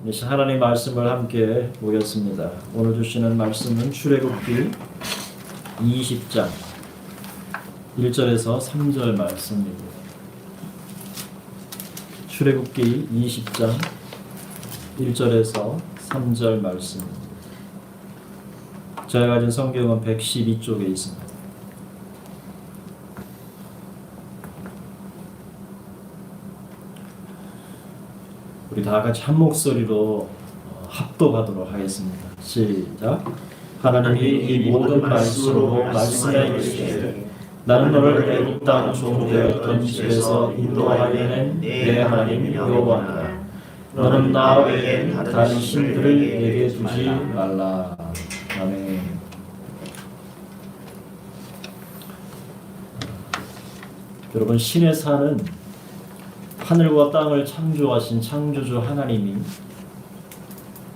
하나님의 말씀을 함께 보겠습니다. 오늘 주시는 말씀은 출애굽기 20장 1절에서 3절 말씀입니다. 출애굽기 20장 1절에서 3절 말씀입니다. 제가 가진 성경은 112쪽에 있습니다. 우리 다 같이 한 목소리로 합독하도록 하겠습니다. 시작. 하나님이 이 모든 말씀으로 말씀해 주시되 나는 너를 애굽 땅 종되었던 집에서 인도하여 낸 내 하나님 여호와니라. 너는 나 외에 다른 신들을 내게 두지 말라. 아멘. 여러분, 신의 산은 하늘과 땅을 창조하신 창조주 하나님이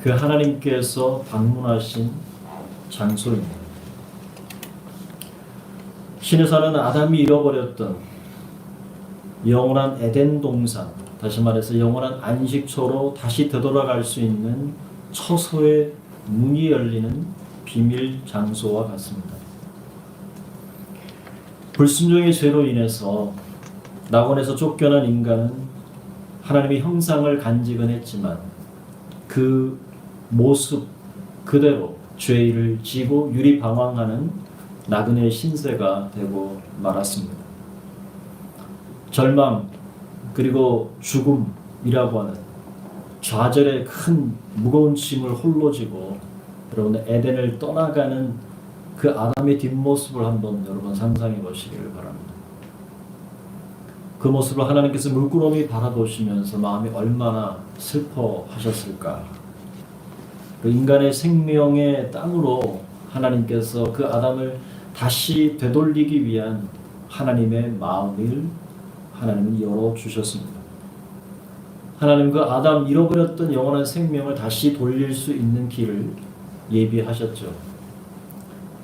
그 하나님께서 방문하신 장소입니다. 신의 산은 아담이 잃어버렸던 영원한 에덴 동산, 다시 말해서 영원한 안식처로 다시 되돌아갈 수 있는 처소의 문이 열리는 비밀 장소와 같습니다. 불순종의 죄로 인해서 낙원에서 쫓겨난 인간은 하나님의 형상을 간직은 했지만 그 모습 그대로 죄를 지고 유리방황하는 나그네의 신세가 되고 말았습니다. 절망 그리고 죽음이라고 하는 좌절의 큰 무거운 짐을 홀로 지고 여러분 에덴을 떠나가는 그 아담의 뒷모습을 한번 여러분 상상해 보시기를 바랍니다. 그 모습을 하나님께서 물끄러미 바라보시면서 마음이 얼마나 슬퍼하셨을까. 그 인간의 생명의 땅으로 하나님께서 그 아담을 다시 되돌리기 위한 하나님의 마음을 하나님은 열어주셨습니다. 하나님 그 아담 잃어버렸던 영원한 생명을 다시 돌릴 수 있는 길을 예비하셨죠.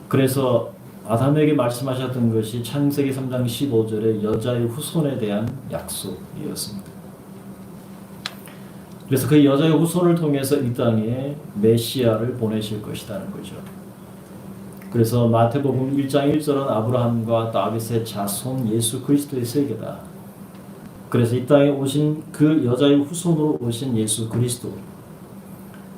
그래서 아담에게 말씀하셨던 것이 창세기 3장 15절의 여자의 후손에 대한 약속이었습니다. 그래서 그 여자의 후손을 통해서 이 땅에 메시아를 보내실 것이라는 거죠. 그래서 마태복음 1장 1절은 아브라함과 다윗의 자손 예수 그리스도의 세계다. 그래서 이 땅에 오신 그 여자의 후손으로 오신 예수 그리스도.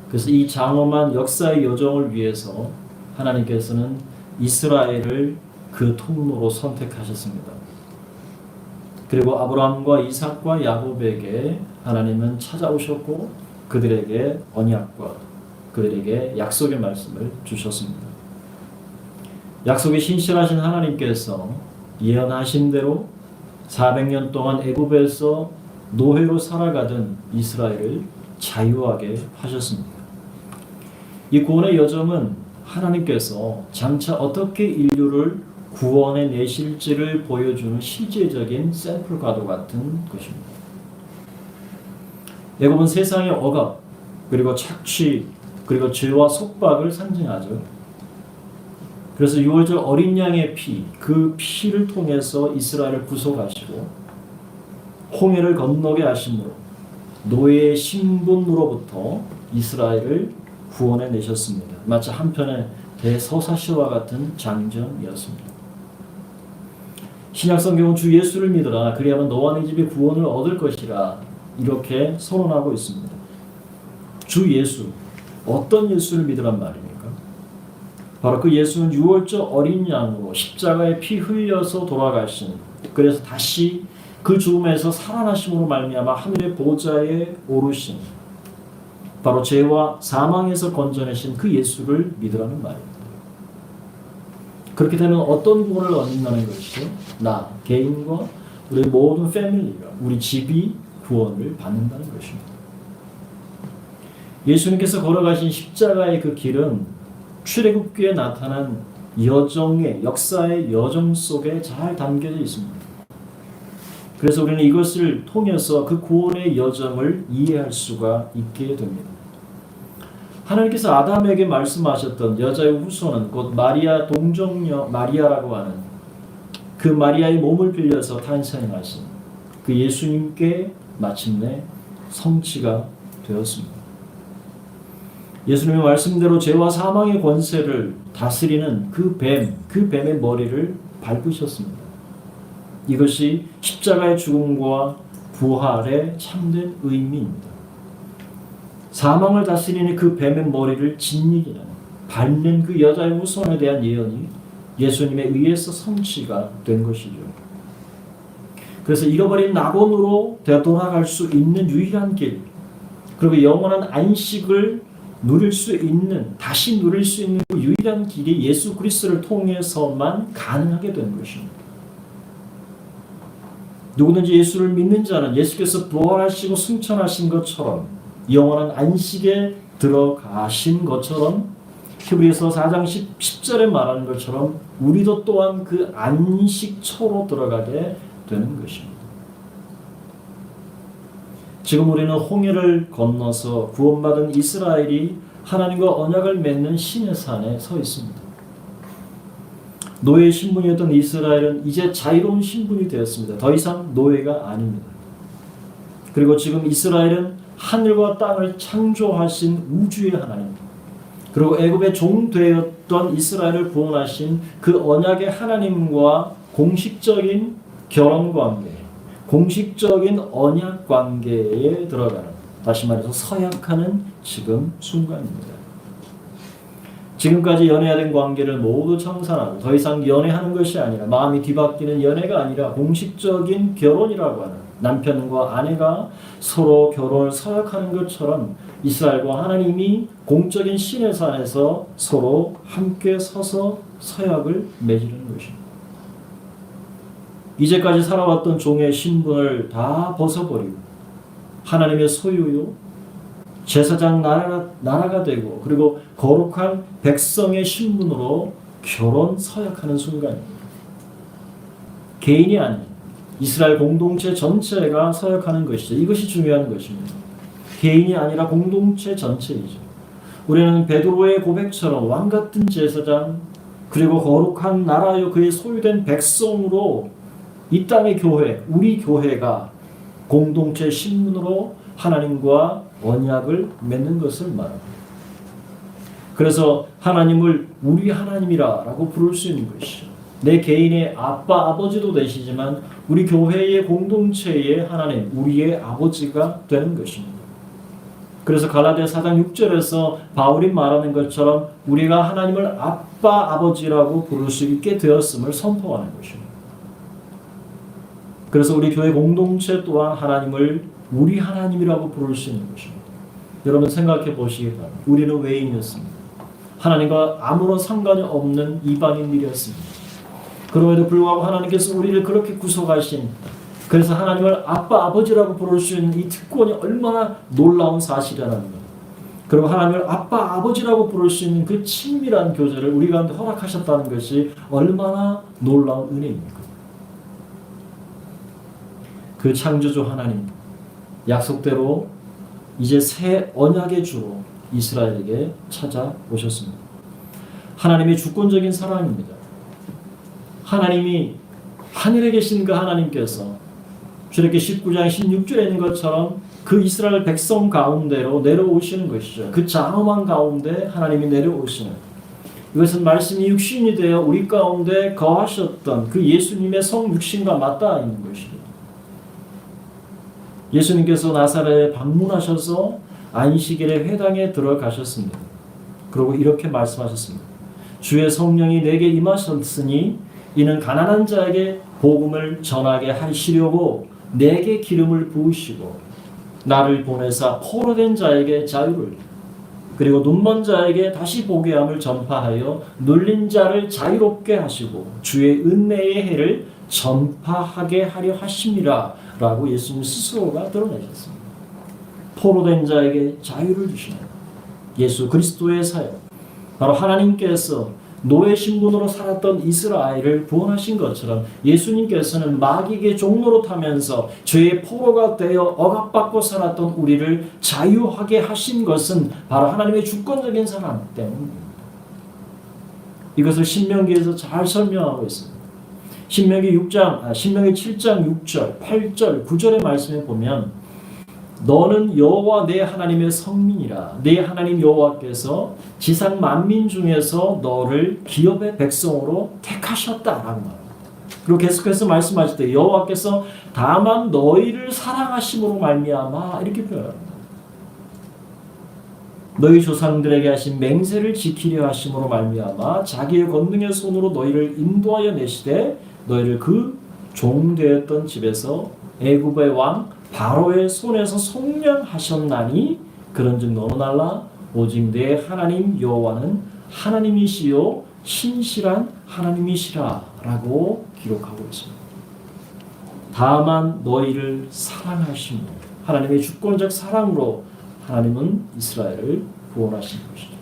그래서 이 장엄한 역사의 여정을 위해서 하나님께서는 이스라엘을 그 통로로 선택하셨습니다. 그리고 아브라함과 이삭과 야곱에게 하나님은 찾아오셨고 그들에게 언약과 그들에게 약속의 말씀을 주셨습니다. 약속이 신실하신 하나님께서 예언하신 대로 400년 동안 애굽에서 노예로 살아가던 이스라엘을 자유하게 하셨습니다. 이 구원의 여정은 하나님께서 장차 어떻게 인류를 구원해 내실지를 보여주는 실제적인 샘플과도 같은 것입니다. 애굽은 세상의 억압, 그리고 착취, 그리고 죄와 속박을 상징하죠. 그래서 6월절 어린 양의 피, 그 피를 통해서 이스라엘을 구속하시고 홍해를 건너게 하심으로 노예의 신분으로부터 이스라엘을 구원해 내셨습니다. 마치 한편의 대서사시와 같은 장정이었습니다. 신약성경은 주 예수를 믿으라 그리하면 너와 네 집이 구원을 얻을 것이라 이렇게 선언하고 있습니다. 주 예수, 어떤 예수를 믿으란 말입니까? 바로 그 예수는 유월절 어린 양으로 십자가에 피 흘려서 돌아가신, 그래서 다시 그 죽음에서 살아나심으로 말미암아 하늘의 보좌에 오르신, 바로 죄와 사망에서 건져내신 그 예수를 믿으라는 말입니다. 그렇게 되면 어떤 구원을 얻는다는 것이죠? 나, 개인과 우리 모든 패밀리가, 우리 집이 구원을 받는다는 것입니다. 예수님께서 걸어가신 십자가의 그 길은 출애굽기에 나타난 여정의, 역사의 여정 속에 잘 담겨져 있습니다. 그래서 우리는 이것을 통해서 그 구원의 여정을 이해할 수가 있게 됩니다. 하나님께서 아담에게 말씀하셨던 여자의 후손은 곧 마리아 동정녀 마리아라고 하는 그 마리아의 몸을 빌려서 탄생하신 그 예수님께 마침내 성취가 되었습니다. 예수님의 말씀대로 죄와 사망의 권세를 다스리는 그 뱀의 머리를 밟으셨습니다. 이것이 십자가의 죽음과 부활의 참된 의미입니다. 사망을 다스리는 그 뱀의 머리를 짓이기는 밟는 그 여자의 후손에 대한 예언이 예수님에 의해서 성취가 된 것이죠. 그래서 잃어버린 낙원으로 되돌아갈 수 있는 유일한 길, 그리고 영원한 안식을 다시 누릴 수 있는 그 유일한 길이 예수 그리스도를 통해서만 가능하게 된 것입니다. 누구든지 예수를 믿는 자는 예수께서 부활하시고 승천하신 것처럼 영원한 안식에 들어가신 것처럼 히브리서 4장 10절에 말하는 것처럼 우리도 또한 그 안식처로 들어가게 되는 것입니다. 지금 우리는 홍해를 건너서 구원받은 이스라엘이 하나님과 언약을 맺는 신의 산에 서 있습니다. 노예의 신분이었던 이스라엘은 이제 자유로운 신분이 되었습니다. 더 이상 노예가 아닙니다. 그리고 지금 이스라엘은 하늘과 땅을 창조하신 우주의 하나님, 그리고 애굽의 종 되었던 이스라엘을 구원하신 그 언약의 하나님과 공식적인 결혼 관계, 공식적인 언약 관계에 들어가는, 다시 말해서 서약하는 지금 순간입니다. 지금까지 연애하던 관계를 모두 청산하고 더 이상 연애하는 것이 아니라 마음이 뒤바뀌는 연애가 아니라 공식적인 결혼이라고 하는, 남편과 아내가 서로 결혼을 서약하는 것처럼 이스라엘과 하나님이 공적인 신의 산에서 서로 함께 서서 서약을 맺는 것입니다. 이제까지 살아왔던 종의 신분을 다 벗어버리고 하나님의 소유요, 제사장 나라가 되고 그리고 거룩한 백성의 신분으로 결혼 서약하는 순간입니다. 개인이 아닌 이스라엘 공동체 전체가 서약하는 것이죠. 이것이 중요한 것입니다. 개인이 아니라 공동체 전체이죠. 우리는 베드로의 고백처럼 왕같은 제사장, 그리고 거룩한 나라요 그의 소유된 백성으로 이 땅의 교회, 우리 교회가 공동체 신분으로 하나님과 언약을 맺는 것을 말합니다. 그래서 하나님을 우리 하나님이라고 부를 수 있는 것이죠. 내 개인의 아빠, 아버지도 되시지만 우리 교회의 공동체의 하나님, 우리의 아버지가 되는 것입니다. 그래서 갈라디아 4장 6절에서 바울이 말하는 것처럼 우리가 하나님을 아빠, 아버지라고 부를 수 있게 되었음을 선포하는 것입니다. 그래서 우리 교회 공동체 또한 하나님을 우리 하나님이라고 부를 수 있는 것입니다. 여러분 생각해 보시기 바랍니다. 우리는 외인이었습니다. 하나님과 아무런 상관이 없는 이방인들이었습니다. 그럼에도 불구하고 하나님께서 우리를 그렇게 구속하신, 그래서 하나님을 아빠, 아버지라고 부를 수 있는 이 특권이 얼마나 놀라운 사실이라는 것. 그리고 하나님을 아빠, 아버지라고 부를 수 있는 그 친밀한 교제를 우리 가운데 허락하셨다는 것이 얼마나 놀라운 은혜입니까? 그 창조주 하나님, 약속대로 이제 새 언약의 주로 이스라엘에게 찾아오셨습니다. 하나님의 주권적인 사랑입니다. 하나님이 하늘에 계신 그 하나님께서 출애굽기 19장 16절에 있는 것처럼 그 이스라엘 백성 가운데로 내려오시는 것이죠. 그 장엄한 가운데 하나님이 내려오시는, 이것은 말씀이 육신이 되어 우리 가운데 거하셨던 그 예수님의 성육신과 맞닿아 있는 것이죠. 예수님께서 나사렛에 방문하셔서 안식일에 회당에 들어가셨습니다. 그리고 이렇게 말씀하셨습니다. 주의 성령이 내게 임하셨으니 이는 가난한 자에게 복음을 전하게 하시려고 내게 기름을 부으시고 나를 보내사 포로된 자에게 자유를, 그리고 눈먼 자에게 다시 보게 함을 전파하여 눌린 자를 자유롭게 하시고 주의 은혜의 해를 전파하게 하려 하심이라 라고 예수님 스스로가 드러내셨습니다. 포로된 자에게 자유를 주시는 예수 그리스도의 사역, 바로 하나님께서 노예 신분으로 살았던 이스라엘을 구원하신 것처럼 예수님께서는 마귀의 종로로 타면서 죄의 포로가 되어 억압받고 살았던 우리를 자유하게 하신 것은 바로 하나님의 주권적인 사랑 때문입니다. 이것을 신명기에서 잘 설명하고 있습니다. 신명기 7장 6절, 8절, 9절의 말씀에 보면 너는 여호와 내 하나님의 성민이라. 내 하나님 여호와께서 지상 만민 중에서 너를 기업의 백성으로 택하셨다라는 말입니다. 그리고 계속해서 말씀하실 때 여호와께서 다만 너희를 사랑하심으로 말미암아 이렇게 표현합니다. 너희 조상들에게 하신 맹세를 지키려 하심으로 말미암아 자기의 권능의 손으로 너희를 인도하여 내시되 너희를 그 종되었던 집에서 애굽의 왕 바로의 손에서 속량하셨나니 그런즉 너는 알라 오직 내 하나님 여호와는 하나님이시요 신실한 하나님이시라 라고 기록하고 있습니다. 다만 너희를 사랑하심으로 하나님의 주권적 사랑으로 하나님은 이스라엘을 구원하신 것이죠.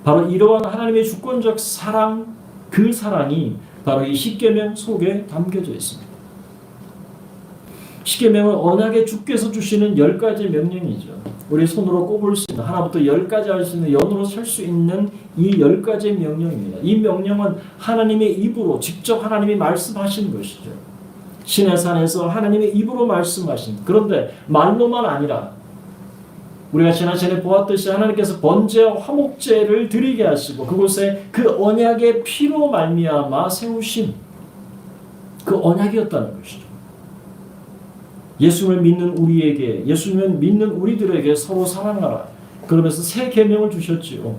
바로 이러한 하나님의 주권적 사랑, 그 사랑이 바로 이 십계명 속에 담겨져 있습니다. 십계명은 언약의 주께서 주시는 10가지 명령이죠. 우리 손으로 꼽을 수 있는 하나부터 10가지 할 수 있는 연으로 셀 수 있는 이 10가지의 명령입니다. 이 명령은 하나님의 입으로 직접 하나님이 말씀하신 것이죠. 시내산에서 하나님의 입으로 말씀하신. 그런데 말로만 아니라 우리가 지난번에 보았듯이 하나님께서 번제와 화목제를 드리게 하시고 그곳에 그 언약의 피로 말미암아 세우신 그 언약이었다는 것이죠. 예수님을 믿는 우리에게, 예수님을 믿는 우리들에게 서로 사랑하라. 그러면서 새 계명을 주셨지요.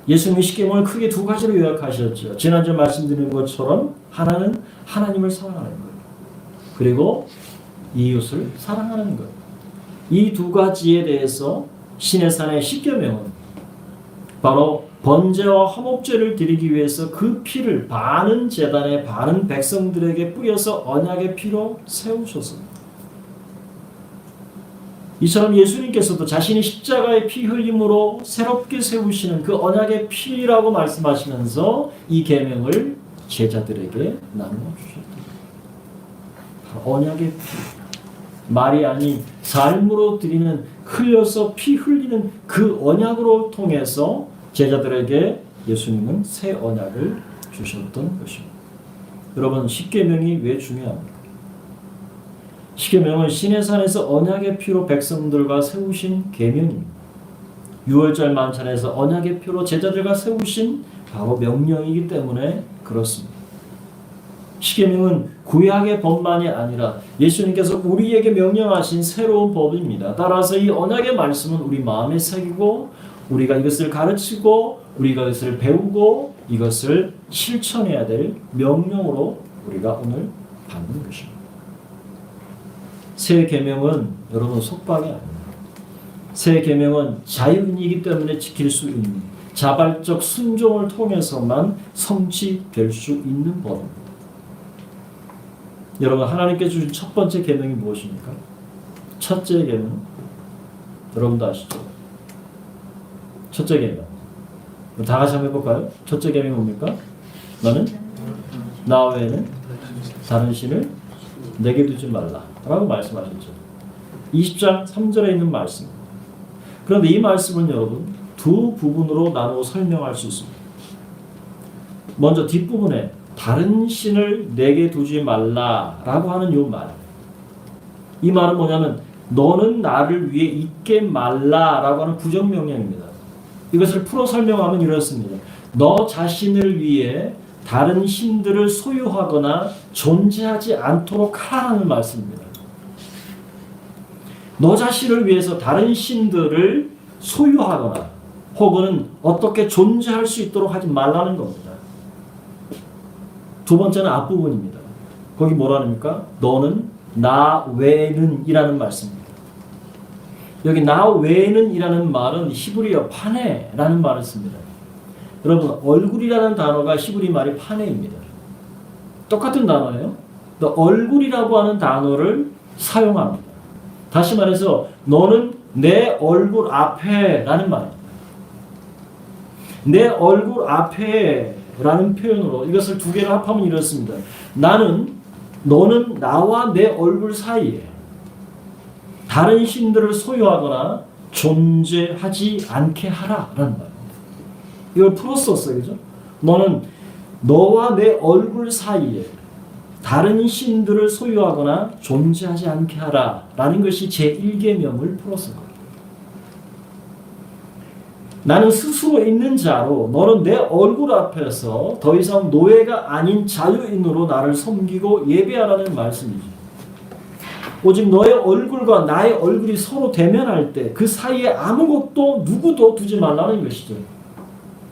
예수님이 십계명을 크게 두 가지로 요약하셨죠. 지난주에 말씀드린 것처럼 하나는 하나님을 사랑하는 것, 그리고 이웃을 사랑하는 것. 이 두 가지에 대해서 시내산의 십계명은 바로 번제와 화목제를 드리기 위해서 그 피를 많은 제단에 많은 백성들에게 뿌려서 언약의 피로 세우셨습니다. 이처럼 예수님께서도 자신이 십자가의 피 흘림으로 새롭게 세우시는 그 언약의 피라고 말씀하시면서 이 계명을 제자들에게 나누어 주셨다. 언약의 피. 말이 아닌 삶으로 드리는 흘려서 피 흘리는 그 언약으로 통해서 제자들에게 예수님은 새 언약을 주셨던 것입니다. 여러분, 십계명이 왜 중요합니까? 십계명은 시내산에서 언약의 피로 백성들과 세우신 계명입니다. 유월절 만찬에서 언약의 피로 제자들과 세우신 바로 명령이기 때문에 그렇습니다. 십계명은 구약의 법만이 아니라 예수님께서 우리에게 명령하신 새로운 법입니다. 따라서 이 언약의 말씀은 우리 마음에 새기고 우리가 이것을 가르치고 우리가 이것을 배우고 이것을 실천해야 될 명령으로 우리가 오늘 받는 것입니다. 새 계명은 여러분 속박이 아닙니다. 새 계명은 자유인이기 때문에 지킬 수 있는 자발적 순종을 통해서만 성취될 수 있는 법입니다. 여러분, 하나님께 주신 첫 번째 계명이 무엇입니까? 첫째 계명, 여러분도 아시죠? 첫째 계명. 다 같이 한번 해볼까요? 첫째 계명이 뭡니까? 너는 나 외에는 다른 신을 내게 두지 말라 라고 말씀하셨죠. 20장 3절에 있는 말씀입니다. 그런데 이 말씀은 여러분 두 부분으로 나누어 설명할 수 있습니다. 먼저 뒷부분에 다른 신을 내게 두지 말라라고 하는 이 말. 이 말은 뭐냐면 너는 나를 위해 잊게 말라라고 하는 부정명령입니다. 이것을 풀어 설명하면 이렇습니다. 너 자신을 위해 다른 신들을 소유하거나 존재하지 않도록 하라는 말씀입니다. 너 자신을 위해서 다른 신들을 소유하거나 혹은 어떻게 존재할 수 있도록 하지 말라는 겁니다. 두 번째는 앞부분입니다. 거기 뭐라 합니까? 너는 나 외에는 이라는 말씀입니다. 여기 나 외에는 이라는 말은 히브리어 파네라는 말을 씁니다. 여러분, 얼굴이라는 단어가 히브리 말이 파네입니다. 똑같은 단어예요. 얼굴이라고 하는 단어를 사용합니다. 다시 말해서 너는 내 얼굴 앞에 라는 말입니다. 내 얼굴 앞에 라는 표현으로 이것을 두 개를 합하면 이렇습니다. 너는 나와 내 얼굴 사이에 다른 신들을 소유하거나 존재하지 않게 하라 라는 말입니다. 이걸 풀어 썼어요. 그죠? 너는 너와 내 얼굴 사이에 다른 신들을 소유하거나 존재하지 않게 하라 라는 것이 제1계명을 풀었을 거예요. 나는 스스로 있는 자로 너는 내 얼굴 앞에서 더 이상 노예가 아닌 자유인으로 나를 섬기고 예배하라는 말씀이죠. 오직 너의 얼굴과 나의 얼굴이 서로 대면할 때 그 사이에 아무것도 누구도 두지 말라는 것이죠.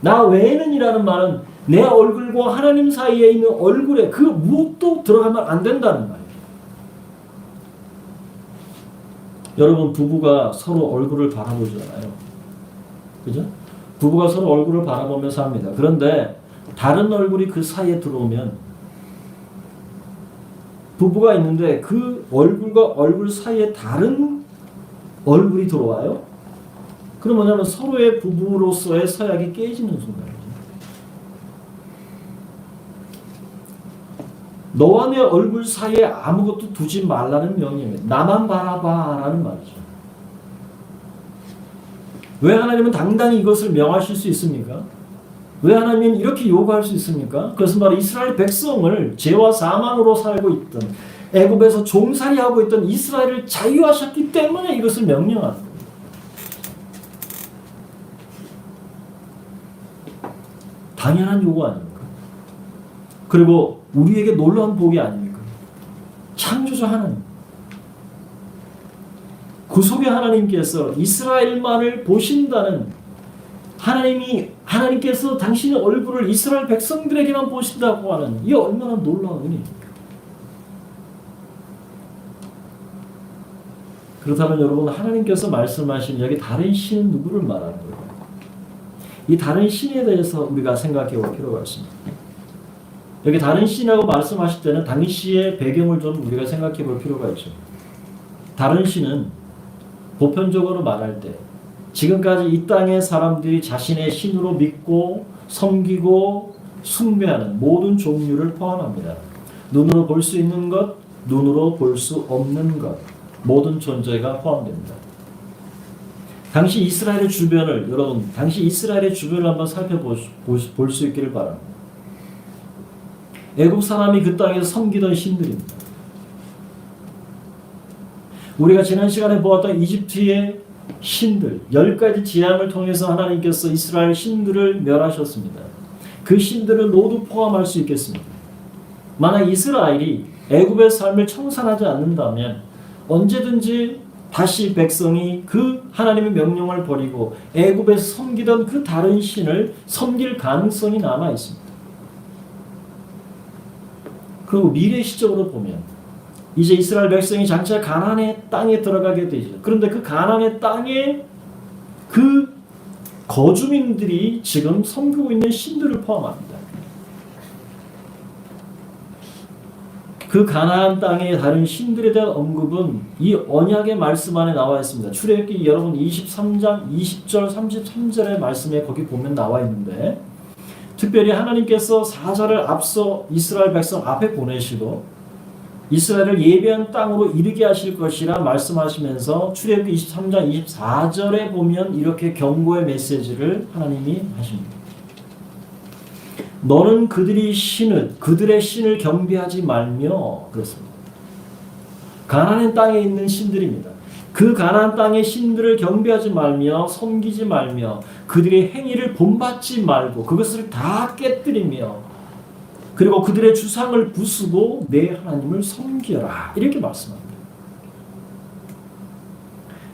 나 외에는이라는 말은 내 얼굴과 하나님 사이에 있는 얼굴에 그 무엇도 들어가면 안 된다는 말이에요. 여러분, 부부가 서로 얼굴을 바라보잖아요. 그죠? 부부가 서로 얼굴을 바라보면서 합니다. 그런데 다른 얼굴이 그 사이에 들어오면, 부부가 있는데 그 얼굴과 얼굴 사이에 다른 얼굴이 들어와요? 그럼 뭐냐면 서로의 부부로서의 서약이 깨지는 순간이죠. 너와 내 얼굴 사이에 아무것도 두지 말라는 명령입니다. 나만 바라봐 라는 말이죠. 왜 하나님은 당당히 이것을 명하실 수 있습니까? 왜 하나님은 이렇게 요구할 수 있습니까? 그것은 바로 이스라엘 백성을 죄와 사망으로 살고 있던, 애굽에서 종살이하고 있던 이스라엘을 자유하셨기 때문에 이것을 명령하는 거예요. 당연한 요구 아닙니까? 그리고 우리에게 놀라운 복이 아닙니까? 창조자 하나님, 구속의 하나님께서 이스라엘만을 보신다는, 하나님께서 당신의 얼굴을 이스라엘 백성들에게만 보신다고 하는 이 얼마나 놀라운 은혜입니까? 그렇다면 여러분, 하나님께서 말씀하신 여기 다른 신은 누구를 말하는 거예요? 이 다른 신에 대해서 우리가 생각해 볼 필요가 있습니다. 여기 다른 신이라고 말씀하실 때는 당시의 배경을 좀 우리가 생각해 볼 필요가 있죠. 다른 신은 보편적으로 말할 때 지금까지 이 땅의 사람들이 자신의 신으로 믿고 섬기고 숭배하는 모든 종류를 포함합니다. 눈으로 볼 수 있는 것, 눈으로 볼 수 없는 것, 모든 존재가 포함됩니다. 당시 이스라엘의 주변을, 여러분, 당시 이스라엘의 주변을 한번 살펴볼 수 있기를 바랍니다. 애굽 사람이 그 땅에서 섬기던 신들입니다. 우리가 지난 시간에 보았던 이집트의 신들, 10가지 재앙을 통해서 하나님께서 이스라엘 신들을 멸하셨습니다. 그 신들을 모두 포함할 수 있겠습니다. 만약 이스라엘이 애굽의 삶을 청산하지 않는다면 언제든지 다시 백성이 그 하나님의 명령을 버리고 애굽에서 섬기던 그 다른 신을 섬길 가능성이 남아 있습니다. 그리고 미래 시적으로 보면 이제 이스라엘 백성이 장차 가나안의 땅에 들어가게 되죠. 그런데 그 가나안의 땅에 그 거주민들이 지금 섬기고 있는 신들을 포함합니다. 그 가나안 땅의 다른 신들에 대한 언급은 이 언약의 말씀 안에 나와 있습니다. 출애굽기 여러분 23장 20절 33절의 말씀에 거기 보면 나와 있는데, 특별히 하나님께서 사자를 앞서 이스라엘 백성 앞에 보내시고 이스라엘을 예배한 땅으로 이르게 하실 것이라 말씀하시면서 출애굽기 23장 24절에 보면 이렇게 경고의 메시지를 하나님이 하십니다. 너는 그들의 신을 경배하지 말며, 그렇습니다. 가나안 땅에 있는 신들입니다. 그 가나안 땅의 신들을 경배하지 말며 섬기지 말며 그들의 행위를 본받지 말고 그것을 다 깨뜨리며 그리고 그들의 주상을 부수고 내 하나님을 섬기라, 이렇게 말씀합니다.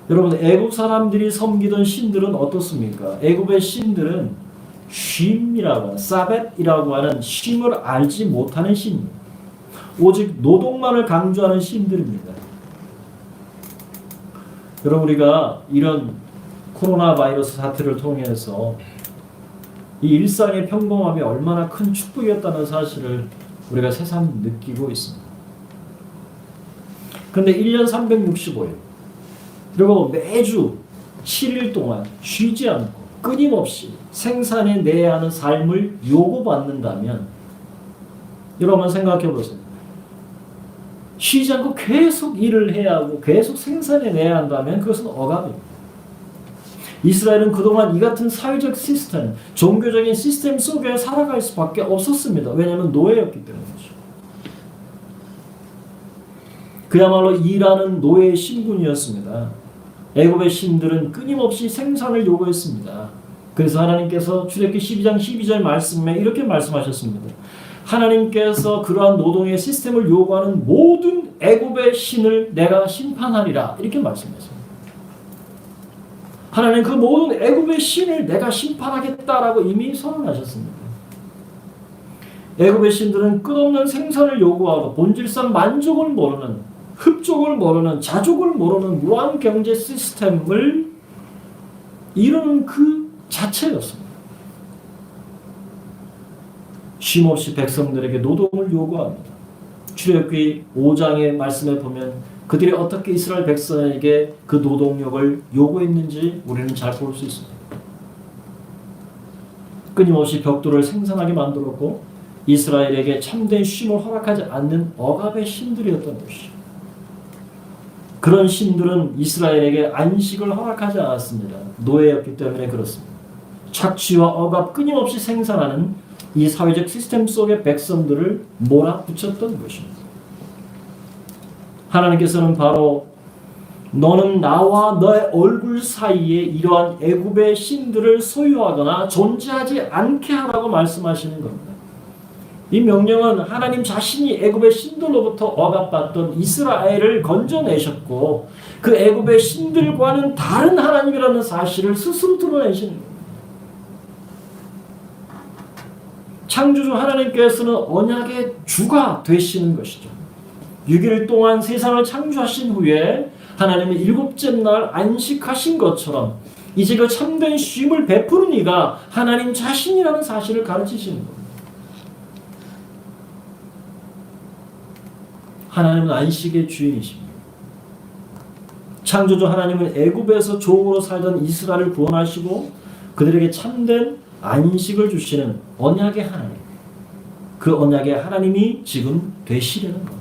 여러분, 애굽 사람들이 섬기던 신들은 어떻습니까? 애굽의 신들은 쉼이라고 하는, 사벳이라고 하는 쉼을 알지 못하는 신입니다. 오직 노동만을 강조하는 신들입니다. 여러분, 우리가 이런 코로나 바이러스 사태를 통해서 이 일상의 평범함이 얼마나 큰 축복이었다는 사실을 우리가 새삼 느끼고 있습니다. 그런데 1년 365일 그리고 매주 7일 동안 쉬지 않고 끊임없이 생산해내야 하는 삶을 요구받는다면 여러분 생각해 보세요. 쉬지 않고 계속 일을 해야 하고 계속 생산해내야 한다면 그것은 억압입니다. 이스라엘은 그동안 이 같은 사회적 시스템, 종교적인 시스템 속에 살아갈 수밖에 없었습니다. 왜냐하면 노예였기 때문이죠. 그야말로 일하는 노예 신분이었습니다. 애굽의 신들은 끊임없이 생산을 요구했습니다. 그래서 하나님께서 출애굽기 12장 12절 말씀에 이렇게 말씀하셨습니다. 하나님께서 그러한 노동의 시스템을 요구하는 모든 애굽의 신을 내가 심판하리라 이렇게 말씀하셨습니다. 하나님 그 모든 애굽의 신을 내가 심판하겠다라고 이미 선언하셨습니다. 애굽의 신들은 끝없는 생산을 요구하고 본질상 만족을 모르는, 흡족을 모르는, 자족을 모르는 무한 경제 시스템을 이루는 그 자체였습니다. 쉼없이 백성들에게 노동을 요구합니다. 출애굽기 5장의 말씀에 보면 그들이 어떻게 이스라엘 백성에게 그 노동력을 요구했는지 우리는 잘 볼 수 있습니다. 끊임없이 벽돌을 생산하게 만들었고 이스라엘에게 참된 쉼을 허락하지 않는 억압의 신들이었던 것이죠. 그런 신들은 이스라엘에게 안식을 허락하지 않았습니다. 노예였기 때문에 그렇습니다. 착취와 억압 끊임없이 생산하는 이 사회적 시스템 속의 백성들을 몰아붙였던 것입니다. 하나님께서는 바로 너는 나와 너의 얼굴 사이에 이러한 애굽의 신들을 소유하거나 존재하지 않게 하라고 말씀하시는 겁니다. 이 명령은 하나님 자신이 애굽의 신들로부터 억압받던 이스라엘을 건져내셨고 그 애굽의 신들과는 다른 하나님이라는 사실을 스스로 드러내시는 겁니다. 창조주 하나님께서는 언약의 주가 되시는 것이죠. 6일 동안 세상을 창조하신 후에 하나님은 일곱째 날 안식하신 것처럼 이제 그 참된 쉼을 베푸는 이가 하나님 자신이라는 사실을 가르치시는 겁니다. 하나님은 안식의 주인이십니다. 창조주 하나님은 애굽에서 종으로 살던 이스라엘을 구원하시고 그들에게 참된 안식을 주시는 언약의 하나님. 그 언약의 하나님이 지금 되시려는 겁니다.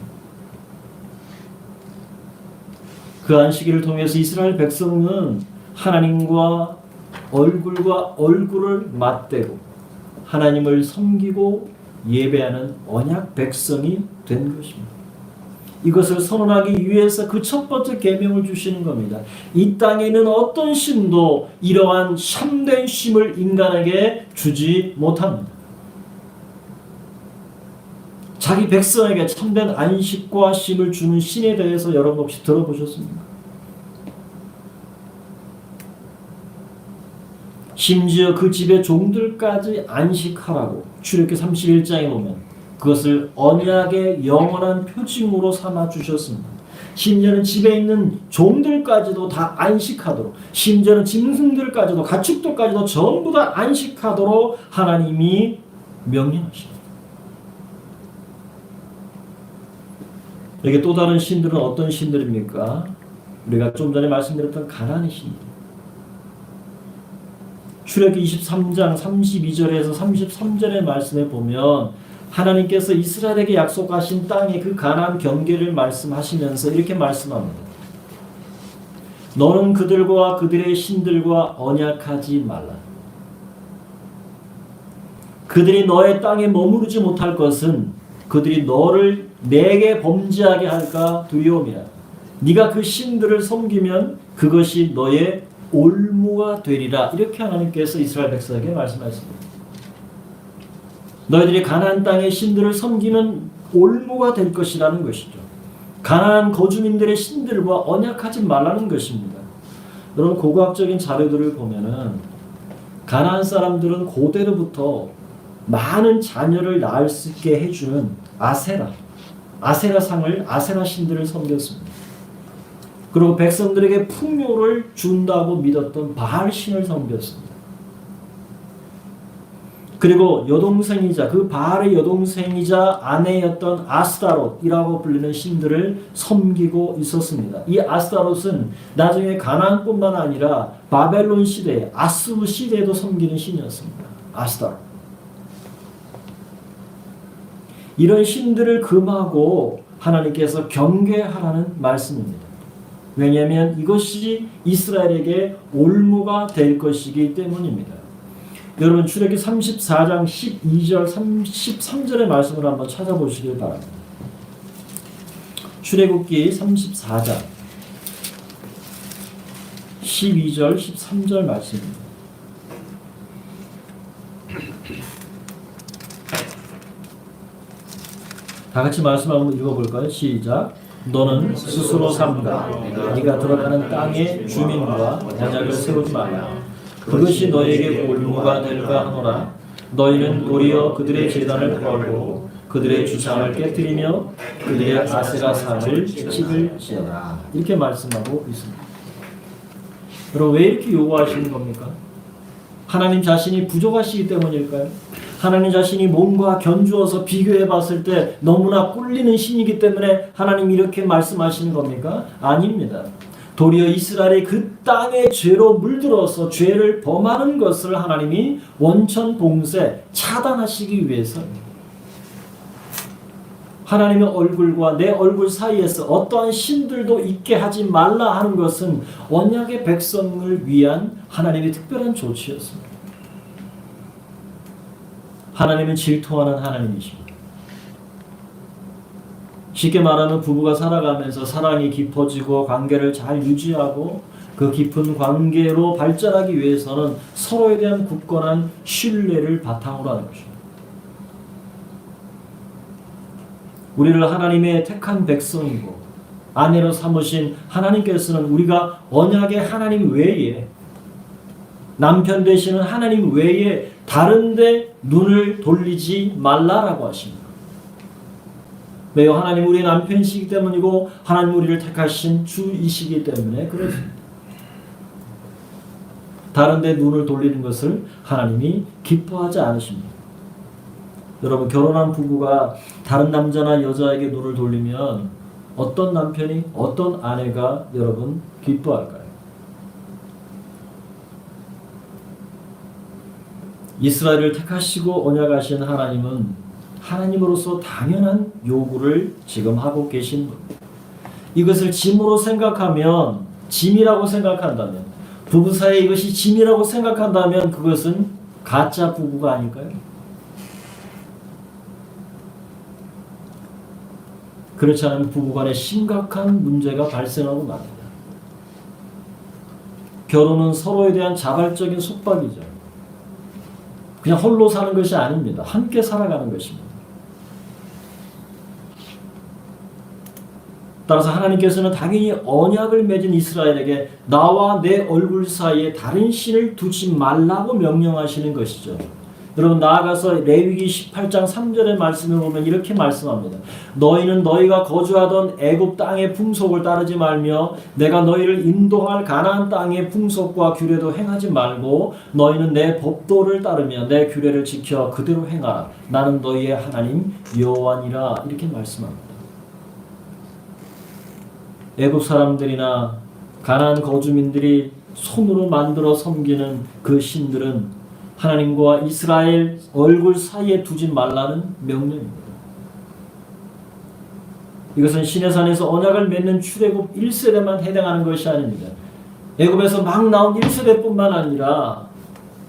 그 안식일을 통해서 이스라엘 백성은 하나님과 얼굴을 맞대고 하나님을 섬기고 예배하는 언약 백성이 된 것입니다. 이것을 선언하기 위해서 그 첫 번째 계명을 주시는 겁니다. 이 땅에 있는 어떤 신도 이러한 참된 쉼을 인간에게 주지 못합니다. 자기 백성에게 참된 안식과 쉼을 주는 신에 대해서 여러분 혹시 들어보셨습니까? 심지어 그 집의 종들까지 안식하라고 출애굽기 31장에 보면 그것을 언약의 영원한 표징으로 삼아 주셨습니다. 심지어는 집에 있는 종들까지도 다 안식하도록, 심지어는 짐승들까지도, 가축들까지도 전부 다 안식하도록 하나님이 명령하십니다. 여기 또 다른 신들은 어떤 신들입니까? 우리가 좀 전에 말씀드렸던 가나안의 신들. 출애굽기 23장 32절에서 33절의 말씀에 보면 하나님께서 이스라엘에게 약속하신 땅의 그 가나안 경계를 말씀하시면서 이렇게 말씀합니다. 너는 그들과 그들의 신들과 언약하지 말라. 그들이 너의 땅에 머무르지 못할 것은 그들이 너를 내게 범죄하게 할까 두려움이라. 네가 그 신들을 섬기면 그것이 너의 올무가 되리라. 이렇게 하나님께서 이스라엘 백성에게 말씀하십니다. 너희들이 가나안 땅의 신들을 섬기면 올무가 될 것이라는 것이죠. 가나안 거주민들의 신들과 언약하지 말라는 것입니다. 여러분 고고학적인 자료들을 보면은 가나안 사람들은 고대로부터 많은 자녀를 낳을 수 있게 해주는 아세라상을 아세라 신들을 섬겼습니다. 그리고 백성들에게 풍요를 준다고 믿었던 바알 신을 섬겼습니다. 그리고 여동생이자 그 바알의 여동생이자 아내였던 아스타롯이라고 불리는 신들을 섬기고 있었습니다. 이 아스타롯은 나중에 가나안뿐만 아니라 바벨론 시대, 아수르 시대에도 섬기는 신이었습니다. 아스타롯. 이런 신들을 금하고 하나님께서 경계하라는 말씀입니다. 왜냐하면 이것이 이스라엘에게 올무가 될 것이기 때문입니다. 여러분 출애굽기 34장 12절 33절의 말씀을 한번 찾아보시길 바랍니다. 출애굽기 34장 12절 13절 말씀입니다. 다 같이 말씀 한번 읽어볼까요? 시작. 너는 스스로 삼가 네가 들어가는 땅의 주민과 언약을 세우지 말라. 그것이 너에게 올무가 될까 하노라. 너희는 도리어 그들의 제단을 헐고 그들의 주상을 깨뜨리며 그들의 아세라 상을 찍을지어다. 이렇게 말씀하고 있습니다. 여러분, 왜 이렇게 요구하시는 겁니까? 하나님 자신이 부족하시기 때문일까요? 하나님 자신이 몸과 견주어서 비교해 봤을 때 너무나 꿀리는 신이기 때문에 하나님이 이렇게 말씀하시는 겁니까? 아닙니다. 도리어 이스라엘이 그 땅의 죄로 물들어서 죄를 범하는 것을 하나님이 원천 봉쇄 차단하시기 위해서입니다. 하나님의 얼굴과 내 얼굴 사이에서 어떠한 신들도 있게 하지 말라 하는 것은 언약의 백성을 위한 하나님의 특별한 조치였습니다. 하나님은 질투하는 하나님이십니다. 쉽게 말하면 부부가 살아가면서 사랑이 깊어지고 관계를 잘 유지하고 그 깊은 관계로 발전하기 위해서는 서로에 대한 굳건한 신뢰를 바탕으로 하는 것입니다. 우리를 하나님의 택한 백성이고 아내로 삼으신 하나님께서는 우리가 언약의 하나님 외에 남편 되시는 하나님 외에 다른 데 눈을 돌리지 말라라고 하십니다. 왜요? 하나님 우리의 남편이시기 때문이고 하나님 우리를 택하신 주이시기 때문에 그렇습니다. 다른 데 눈을 돌리는 것을 하나님이 기뻐하지 않으십니다. 여러분, 결혼한 부부가 다른 남자나 여자에게 눈을 돌리면 어떤 남편이 어떤 아내가 여러분 기뻐할까요? 이스라엘을 택하시고 언약하신 하나님은 하나님으로서 당연한 요구를 지금 하고 계신 겁니다. 이것을 짐으로 생각하면, 짐이라고 생각한다면, 부부 사이에 이것이 짐이라고 생각한다면 그것은 가짜 부부가 아닐까요? 그렇지 않으면 부부간에 심각한 문제가 발생하고 맙니다. 결혼은 서로에 대한 자발적인 속박이죠. 그냥 홀로 사는 것이 아닙니다. 함께 살아가는 것입니다. 따라서 하나님께서는 당연히 언약을 맺은 이스라엘에게 나와 내 얼굴 사이에 다른 신을 두지 말라고 명령하시는 것이죠. 여러분, 나아가서 레위기 18장 3절의 말씀을 보면 이렇게 말씀합니다. 너희는 너희가 거주하던 애굽 땅의 풍속을 따르지 말며 내가 너희를 인도할 가나안 땅의 풍속과 규례도 행하지 말고 너희는 내 법도를 따르며 내 규례를 지켜 그대로 행하라. 나는 너희의 하나님 여호와니라. 이렇게 말씀합니다. 애굽 사람들이나 가나안 거주민들이 손으로 만들어 섬기는 그 신들은 하나님과 이스라엘 얼굴 사이에 두지 말라는 명령입니다. 이것은 시내산에서 언약을 맺는 출애굽 1세대만 해당하는 것이 아닙니다. 애굽에서 막 나온 1세대뿐만 아니라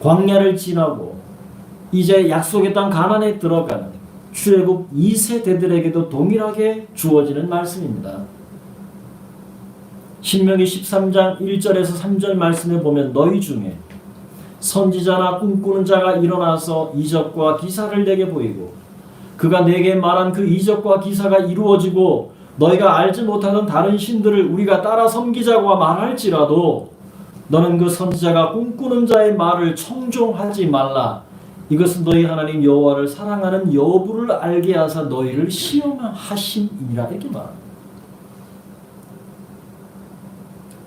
광야를 지나고 이제 약속의 땅 가나안에 들어가는 출애굽 2세대들에게도 동일하게 주어지는 말씀입니다. 신명기 13장 1절에서 3절 말씀에 보면 너희 중에 선지자나 꿈꾸는 자가 일어나서 이적과 기사를 내게 보이고 그가 내게 말한 그 이적과 기사가 이루어지고 너희가 알지 못하던 다른 신들을 우리가 따라 섬기자고 말할지라도 너는 그 선지자가 꿈꾸는 자의 말을 청종하지 말라. 이것은 너희 하나님 여호와를 사랑하는 여부를 알게 하사 너희를 시험하심이니라. 이렇게 말합니다.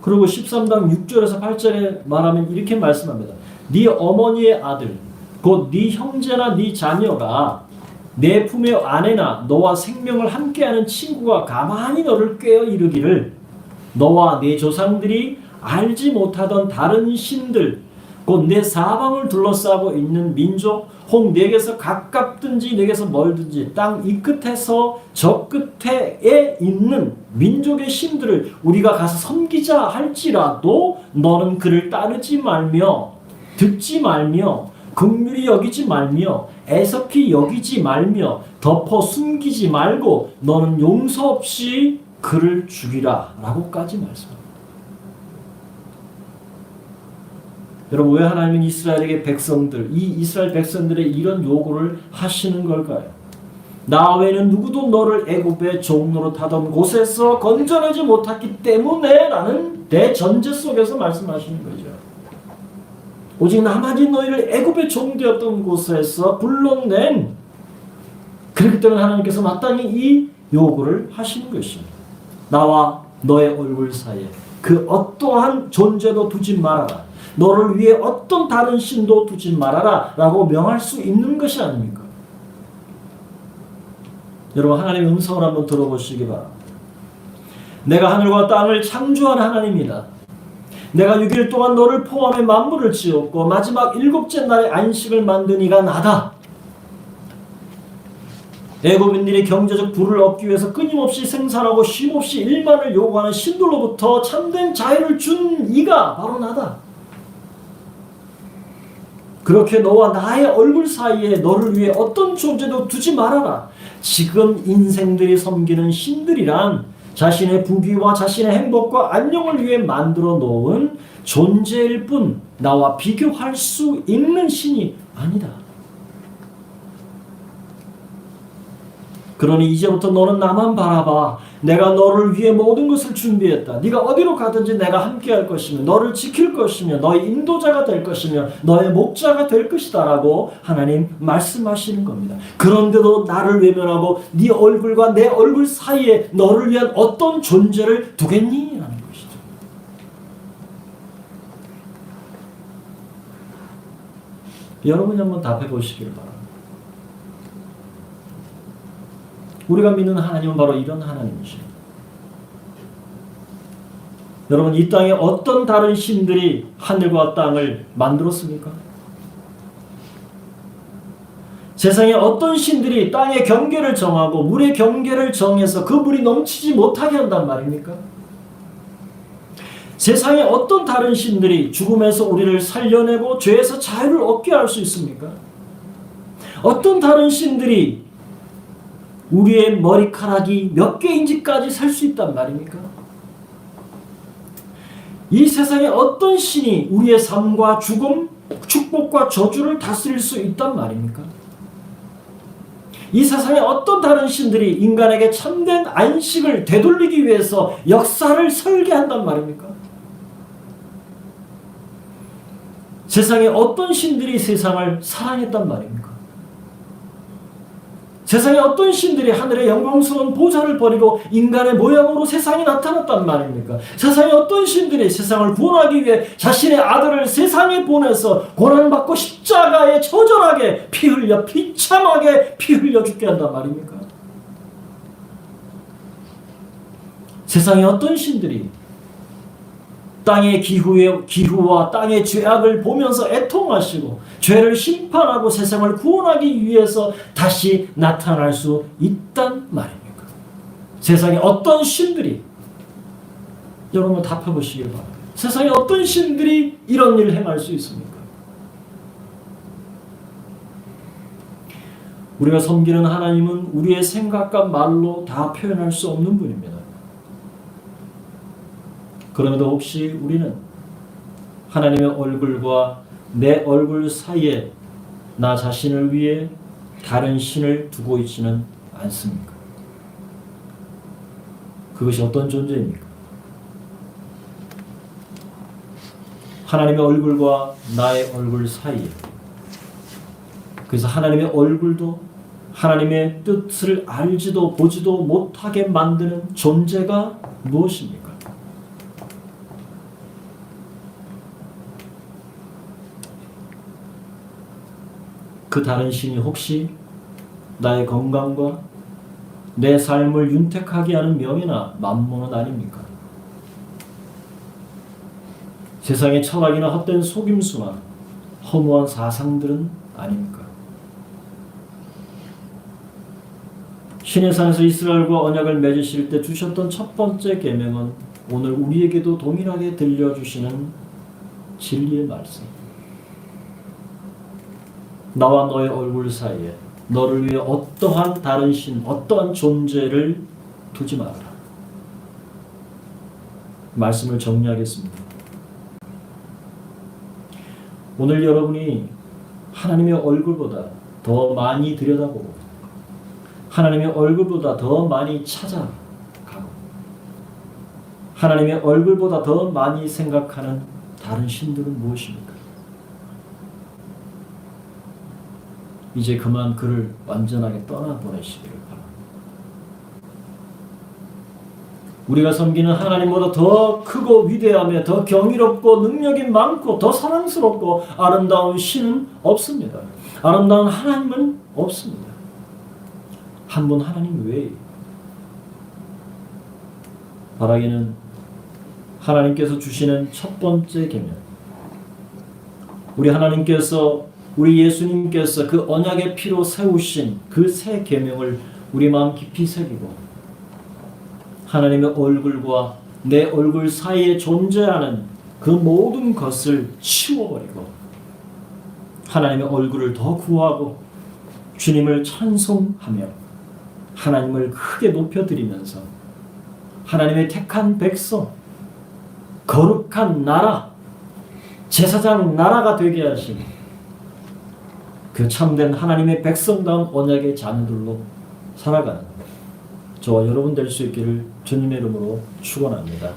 그리고 13장 6절에서 8절에 말하면 이렇게 말씀합니다. 네 어머니의 아들 곧 네 형제나 네 자녀가 내 품의 아내나 너와 생명을 함께하는 친구가 가만히 너를 꾀어 이르기를 너와 네 조상들이 알지 못하던 다른 신들 곧 내 사방을 둘러싸고 있는 민족 혹 내게서 가깝든지 내게서 멀든지 땅 이 끝에서 저 끝에 있는 민족의 신들을 우리가 가서 섬기자 할지라도 너는 그를 따르지 말며 듣지 말며 긍휼히 여기지 말며 애석히 여기지 말며 덮어 숨기지 말고 너는 용서 없이 그를 죽이라 라고까지 말씀합니다. 여러분, 왜 하나님은 이스라엘에게 이스라엘 백성들의 이런 요구를 하시는 걸까요? 나 외에는 누구도 너를 애굽의 종로로 타던 곳에서 건져내지 못했기 때문에 라는 대전제 속에서 말씀하시는 거죠. 오직 나만이 너희를 애굽의 종되었던 곳에서 불러낸, 그렇기 때문에 하나님께서 마땅히 이 요구를 하시는 것입니다. 나와 너의 얼굴 사이에 그 어떠한 존재도 두지 말아라. 너를 위해 어떤 다른 신도 두지 말아라 라고 명할 수 있는 것이 아닙니까? 여러분, 하나님의 음성을 한번 들어보시기 바랍니다. 내가 하늘과 땅을 창조한 하나님이다. 내가 6일 동안 너를 포함해 만물을 지었고 마지막 7째 날에 안식을 만든 이가 나다. 애굽인들이 경제적 부를 얻기 위해서 끊임없이 생산하고 쉼없이 일만을 요구하는 신들로부터 참된 자유를 준 이가 바로 나다. 그렇게 너와 나의 얼굴 사이에 너를 위해 어떤 존재도 두지 말아라. 지금 인생들이 섬기는 신들이란 자신의 부귀와 자신의 행복과 안녕을 위해 만들어 놓은 존재일 뿐 나와 비교할 수 있는 신이 아니다. 그러니 이제부터 너는 나만 바라봐. 내가 너를 위해 모든 것을 준비했다. 네가 어디로 가든지 내가 함께할 것이며 너를 지킬 것이며 너의 인도자가 될 것이며 너의 목자가 될 것이다 라고 하나님 말씀하시는 겁니다. 그런데도 나를 외면하고 네 얼굴과 내 얼굴 사이에 너를 위한 어떤 존재를 두겠니? 라는 것이죠. 여러분이 한번 답해 보시길 바랍니다. 우리가 믿는 하나님은 바로 이런 하나님이십니다. 여러분, 이 땅에 어떤 다른 신들이 하늘과 땅을 만들었습니까? 세상에 어떤 신들이 땅의 경계를 정하고 물의 경계를 정해서 그 물이 넘치지 못하게 한단 말입니까? 세상에 어떤 다른 신들이 죽음에서 우리를 살려내고 죄에서 자유를 얻게 할 수 있습니까? 어떤 다른 신들이 우리의 머리카락이 몇 개인지까지 셀 수 있단 말입니까? 이 세상에 어떤 신이 우리의 삶과 죽음, 축복과 저주를 다스릴 수 있단 말입니까? 이 세상에 어떤 다른 신들이 인간에게 참된 안식을 되돌리기 위해서 역사를 설계한단 말입니까? 세상에 어떤 신들이 세상을 사랑했단 말입니까? 세상에 어떤 신들이 하늘의 영광스러운 보좌를 버리고 인간의 모양으로 세상에 나타났단 말입니까? 세상에 어떤 신들이 세상을 구원하기 위해 자신의 아들을 세상에 보내서 고난받고 십자가에 처절하게 피 흘려 비참하게 피 흘려 죽게 한단 말입니까? 세상에 어떤 신들이 땅의 기후와 땅의 죄악을 보면서 애통하시고 죄를 심판하고 세상을 구원하기 위해서 다시 나타날 수 있단 말입니까? 세상에 어떤 신들이, 여러분 답해보시길 바랍니다. 세상에 어떤 신들이 이런 일을 행할 수 있습니까? 우리가 섬기는 하나님은 우리의 생각과 말로 다 표현할 수 없는 분입니다. 그럼에도 혹시 우리는 하나님의 얼굴과 내 얼굴 사이에 나 자신을 위해 다른 신을 두고 있지는 않습니까? 그것이 어떤 존재입니까? 하나님의 얼굴과 나의 얼굴 사이에, 그래서 하나님의 얼굴도 하나님의 뜻을 알지도 보지도 못하게 만드는 존재가 무엇입니까? 그 다른 신이 혹시 나의 건강과 내 삶을 윤택하게 하는 명예나 만몬은 아닙니까? 세상의 철학이나 헛된 속임수나 허무한 사상들은 아닙니까? 신의 산에서 이스라엘과 언약을 맺으실 때 주셨던 첫 번째 계명은 오늘 우리에게도 동일하게 들려주시는 진리의 말씀. 나와 너의 얼굴 사이에 너를 위해 어떠한 다른 신, 어떠한 존재를 두지 말아라. 말씀을 정리하겠습니다. 오늘 여러분이 하나님의 얼굴보다 더 많이 들여다보고 하나님의 얼굴보다 더 많이 찾아가고 하나님의 얼굴보다 더 많이 생각하는 다른 신들은 무엇입니까? 이제 그만 그를 완전하게 떠나보내시기를 바랍니다. 우리가 섬기는 하나님보다 더 크고 위대하며 더 경이롭고 능력이 많고 더 사랑스럽고 아름다운 신은 없습니다. 아름다운 하나님은 없습니다. 한 분 하나님 외에. 바라기는 하나님께서 주시는 첫 번째 계명, 우리 하나님께서 우리 예수님께서 그 언약의 피로 세우신 그 새 계명을 우리 마음 깊이 새기고 하나님의 얼굴과 내 얼굴 사이에 존재하는 그 모든 것을 치워버리고 하나님의 얼굴을 더 구하고 주님을 찬송하며 하나님을 크게 높여드리면서 하나님의 택한 백성, 거룩한 나라, 제사장 나라가 되게 하신 그 참된 하나님의 백성다운 언약의 자녀들로 살아가는 저와 여러분 될 수 있기를 주님의 이름으로 축원합니다.